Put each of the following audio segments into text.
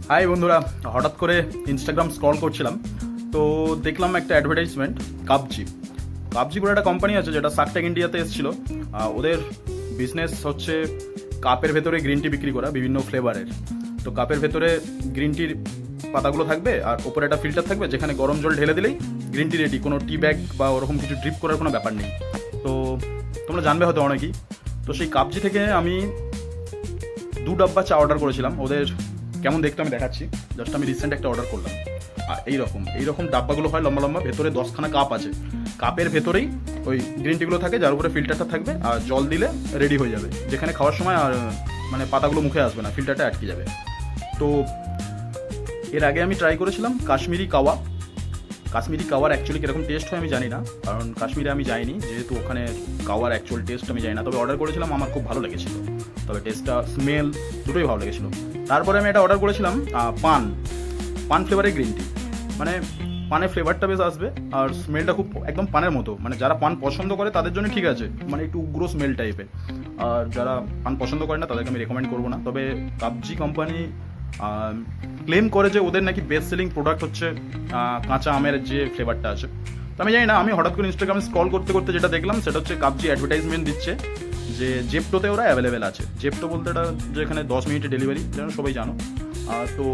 High বন্ধুরা, হঠাৎ করে ইনস্টাগ্রাম স্ক্রল করছিলাম, তো দেখলাম একটা অ্যাডভার্টাইজমেন্ট কাবজি। কাবজি বলে একটা কোম্পানি আছে যেটা শার্ক ট্যাঙ্ক ইন্ডিয়াতে এসেছিল। ওদের বিজনেস হচ্ছে কাপের ভেতরে গ্রিন টি বিক্রি করা বিভিন্ন ফ্লেভারের। তো কাপের ভেতরে গ্রিন টির পাতাগুলো থাকবে আর ওপরে একটা ফিল্টার থাকবে যেখানে গরম জল ঢেলে দিলেই গ্রিন টি রেডি, কোনো টি ব্যাগ বা ওরকম কিছু ড্রিপ করার কোনো ব্যাপার নেই। তো তোমরা জানবে হয়তো অনেকেই। তো সেই কাবজি থেকে আমি 2 ডাব্বা চা অর্ডার করেছিলাম। ওদের কেমন দেখতে আমি দেখাচ্ছি। জাস্ট আমি রিসেন্ট একটা অর্ডার করলাম। আর এইরকম ডাব্বাগুলো হয় লম্বা লম্বা, ভেতরে 10খানা কাপ আছে। কাপের ভেতরেই ওই গ্রিন টিগুলো থাকে, যার উপরে ফিল্টারটা থাকবে, আর জল দিলে রেডি হয়ে যাবে। যেখানে খাওয়ার সময় আর মানে পাতাগুলো মুখে আসবে না, ফিল্টারটা আটকে যাবে। তো এর আগে আমি ট্রাই করেছিলাম কাশ্মীরি কাওয়া। কাশ্মীরি কাওয়ার অ্যাকচুয়ালি কীরকম টেস্ট হয় আমি জানি না, কারণ কাশ্মীরে আমি যাইনি, যেহেতু ওখানে কাওয়ার অ্যাকচুয়াল টেস্ট আমি জানি না। তবে অর্ডার করেছিলাম, আমার খুব ভালো লেগেছিল। তবে টেস্টটা, স্মেল দুটোই ভালো লেগেছিলো। তারপরে আমি এটা অর্ডার করেছিলাম পান ফ্লেভারের গ্রিন টি। মানে পানের ফ্লেভারটা বেশ আসবে আর স্মেলটা খুব একদম পানের মতো। মানে যারা পান পছন্দ করে তাদের জন্য ঠিক আছে, মানে একটু উগ্র স্মেল টাইপের। আর যারা পান পছন্দ করে না তাদেরকে আমি রেকমেন্ড করবো না। তবে কাবজি কোম্পানি ক্লেম করে যে ওদের নাকি বেস্ট সেলিং প্রোডাক্ট হচ্ছে কাঁচা আমের যে ফ্লেভারটা আছে। তো আমি জানি না, আমি হঠাৎ করে ইনস্টাগ্রামে স্ক্রল করতে করতে যেটা দেখলাম সেটা হচ্ছে কাবজি অ্যাডভার্টাইজমেন্ট দিচ্ছে যে জেপ্টোতে ওরা অ্যাভেলেবেল আছে। জেপ্টো বলতে এটা যেখানে 10 মিনিটে ডেলিভারি, যেন সবাই জানো। তো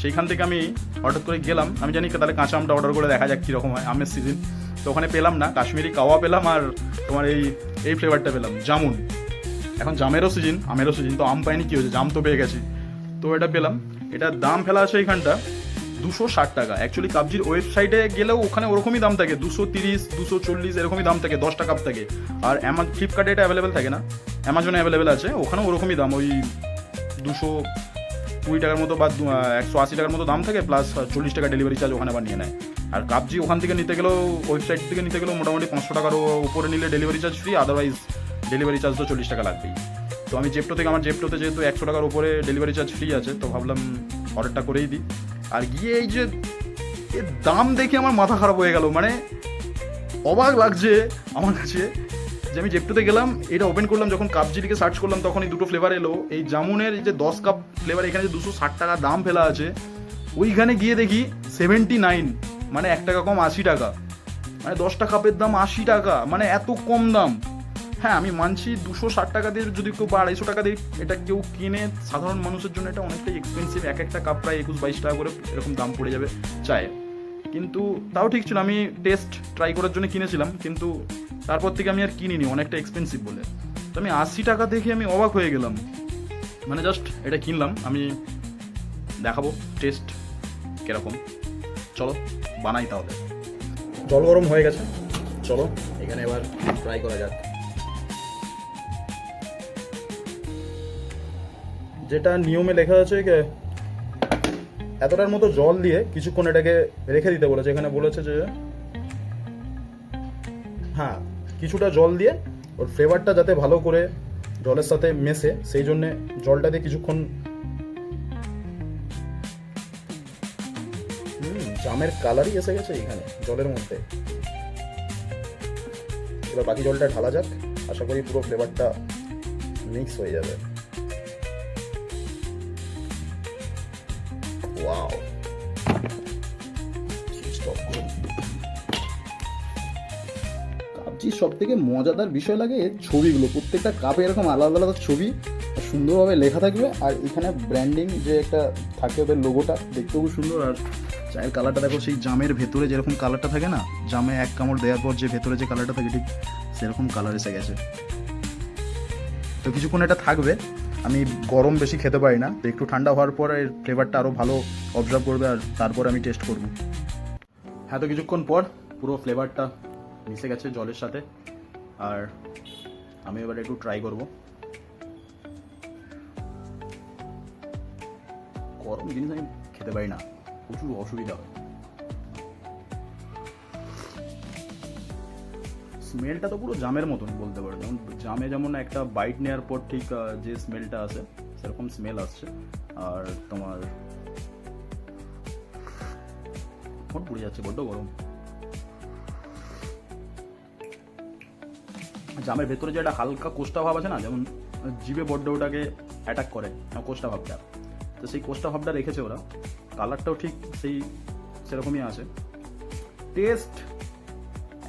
সেইখান থেকে আমি হঠাৎ করে গেলাম। আমি জানি তাহলে কাঁচা আমটা অর্ডার করে দেখা যাক কীরকম হয়, আমের সিজন। তো ওখানে পেলাম না, কাশ্মীরি কাওয়া পেলাম আর তোমার এই ফ্লেভারটা পেলাম, জামুন। এখন জামেরও সিজন, আমেরও সিজন, তো আম পাইনি, কী হয়েছে, জাম তো পেয়ে গেছি। তো এটা পেলাম। এটার দাম ফেলা আছে এইখানটা 260 টাকা। অ্যাকচুয়ালি কাবজির ওয়েবসাইটে গেলেও ওখানে ওরকমই দাম থাকে, 230, 240 এরকমই দাম থাকে, 10 টাকা থাকে। আর ফ্লিপকার্টে এটা অ্যাভেলেবেল থাকে না, অ্যামাজনে অ্যাভেলেবেল আছে, ওখানেও ওরকমই দাম, ওই 220 টাকার মতো বা 180 টাকার মতো দাম থাকে, প্লাস 40 টাকা ডেলিভারি চার্জ ওখানে আবার নিয়ে নেয়। আর কাবজি ওখান থেকে নিতে গেলেও, ওয়েবসাইট থেকে নিতে গেলেও মোটামুটি 500 টাকার উপরে নিলে delivery charge free, otherwise delivery charge তো 40 টাকা লাগবেই। তো আমি আমার জেপ্টোতে যেহেতু 100 টাকার উপরে ডেলিভারি চার্জ ফ্রি আছে, তো ভাবলাম অর্ডারটা করেই দিই। আর গিয়ে এই যে এর দাম দেখে আমার মাথা খারাপ হয়ে গেল। মানে অবাক লাগছে আমার কাছে যে আমি জেপ্টোতে গেলাম, এটা ওপেন করলাম, যখন কাবজিটিকে সার্চ করলাম তখন এই দুটো ফ্লেভার এলো। এই জামুনের যে 10 কাপ ফ্লেভার, এখানে যে 260 টাকা দাম ফেলা আছে, ওইখানে গিয়ে দেখি 79, মানে 1 টাকা কম, 80 টাকা। মানে 10টা কাপের দাম 80 টাকা, মানে এত কম দাম। হ্যাঁ, আমি মানছি 260 টাকা দিয়ে যদি কেউ বা 250 টাকা দিয়ে এটা কেউ কিনে, সাধারণ মানুষের জন্য এটা অনেকটাই এক্সপেন্সিভ। একটা কাপ প্রায় 21-22 টাকা করে এরকম দাম পড়ে যাবে চায়ে। কিন্তু তাও ঠিক ছিল, আমি টেস্ট ট্রাই করার জন্য কিনেছিলাম, কিন্তু তারপর থেকে আমি আর কিনিনি, অনেকটা এক্সপেন্সিভ বলে। তো আমি 80 টাকা দেখে আমি অবাক হয়ে গেলাম। মানে জাস্ট এটা কিনলাম, আমি দেখাবো টেস্ট কীরকম। চলো বানাই তাহলে। জল গরম হয়ে গেছে, চলো এখানে এবার ট্রাই করা যাক। যেটা নিয়মে লেখা আছে এতটার মতো জল দিয়ে কিছুক্ষণ এটাকে রেখে দিতে বলেছে। এখানে বলেছে যে হ্যাঁ, কিছুটা জল দিয়ে ওর ফ্লেভারটা যাতে ভালো করে জলের সাথে মেশে, সেই জন্য জলটা দিয়ে কিছুক্ষণ। জামের কালারই এসে গেছে এখানে জলের মধ্যে। এবার বাকি জলটা ঢালা যাক, আশা করি পুরো ফ্লেভারটা মিক্স হয়ে যাবে। ওয়াও, কাবজির সব থেকে মজাদার বিষয় লাগে এর ছবিগুলো। প্রত্যেকটা কাপে এরকম আলাদা আলাদা ছবি, সুন্দরভাবে লেখা থাকবে। আর এখানে ব্র্যান্ডিং যে একটা থাকে, ওদের লোগোটা দেখতেও খুব সুন্দর। আর চায়ের কালারটা দেখো, সেই জামের ভেতরে যেরকম কালারটা থাকে না, জামে এক কামড় দেওয়ার পর যে ভেতরে যে কালারটা থাকে, ঠিক সেরকম কালার এসে গেছে। তো কিছুক্ষণ এটা থাকবে। আমি গরম বেশি খেতে পারি না, তো একটু ঠান্ডা হওয়ার পর এর ফ্লেভারটা আরও ভালো অবজার্ভ করবে, আর তারপর আমি টেস্ট করব। হ্যাঁ, তো কিছুক্ষণ পর পুরো ফ্লেভারটা মিশে গেছে জলের সাথে। আর আমি এবার একটু ট্রাই করব। গরম জিনিস আমি খেতে পারি না, প্রচুর অসুবিধা হয়। স্মেলটা তো পুরো জামের মতন বলতে পারো, যেমন জামে যেমন একটা বাইট নেওয়ার পর ঠিক যে স্মেলটা আসে, সেরকম স্মেল আসছে। আর তোমার ঠোঁট পুড়ে যাচ্ছে, বড্ড গরম। জামের ভেতরে যে একটা হালকা কোষ্টা ভাব আছে না, যেমন জিভে বড্ড ওটাকে অ্যাটাক করে কোষ্টা ভাবটা, তো সেই কোস্টা ভাবটা রেখেছে ওরা, কালারটাও ঠিক সেরকমই আছে। টেস্ট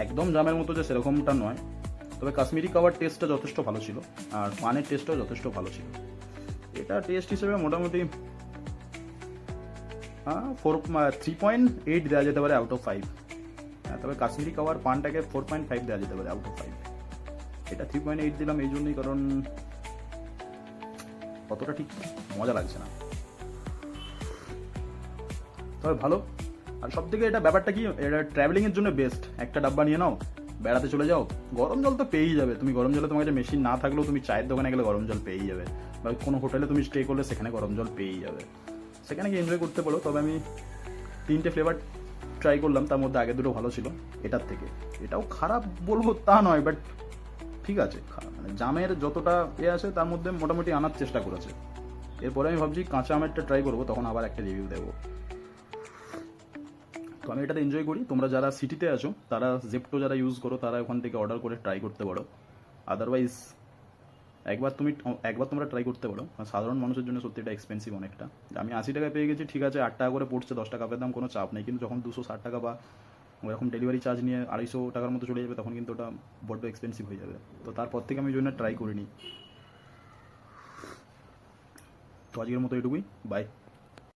একদম জামের মতো যে সেরকমটা নয়, তবে কাশ্মীরি কাওয়ার টেস্টটা যথেষ্ট ভালো ছিল, আর পানের টেস্টটাও যথেষ্ট ভালো ছিল। এটা টেস্ট হিসেবে মোটামুটি 3.8 দেওয়া যেতে পারে আউট অফ 5। তবে কাশ্মীরি কাওয়ার পানটাকে 4.5 দেওয়া যেতে পারে আউট অফ 5। এটা 3.8 দিলাম এই জন্যই কারণ অতটা ঠিক মজা লাগছে না, তবে ভালো। আর সব থেকে এটা ব্যাপারটা কি, এটা ট্রাভেলিংয়ের জন্য বেস্ট। একটা ডাব্বা নিয়ে নাও, বেড়াতে চলে যাও, গরম জল তো পেয়েই যাবে তুমি। গরম জলে তোমার কাছে মেশিন না থাকলেও তুমি চায়ের দোকানে গেলে গরম জল পেয়েই যাবে, বা কোনো হোটেলে তুমি স্টে করলে সেখানে গরম জল পেয়েই যাবে, সেখানে গিয়ে এনজয় করতে পারো। তবে আমি 3টে ফ্লেভার ট্রাই করলাম, তার মধ্যে আগে দুটো ভালো ছিল এটার থেকে। এটাও খারাপ বলবো তা নয়, বাট ঠিক আছে, মানে জামের যতটা আছে তার মধ্যে মোটামুটি আনার চেষ্টা করেছে। এরপরে আমি ভাবছি কাঁচা আমেরটা ট্রাই করবো, তখন আবার একটা রিভিউ দেবো। তো আমি এটাতে এনজয় করি। তোমরা যারা সিটিতে আছো, তারা জেপ্টো যারা ইউজ করো, তারা ওখান থেকে অর্ডার করে ট্রাই করতে পারো। আদারওয়াইজ একবার তোমরা ট্রাই করতে পারো। সাধারণ মানুষের জন্য সত্যি এটা এক্সপেন্সিভ অনেকটা। আমি 80 টাকায় পেয়ে গেছি, ঠিক আছে, 8 টাকা করে পড়ছে, 10 টাকা কাপের দাম, কোনো চাপ নেই। কিন্তু যখন 260 টাকা বা ওরকম ডেলিভারি চার্জ নিয়ে 250 টাকার মতো চলে যাবে, তখন কিন্তু ওটা বড্ড এক্সপেন্সিভ হয়ে যাবে। তো তারপর থেকে আমি ওই জন্য ট্রাই করিনি। তো আজকের মতো এটুকুই, বাই।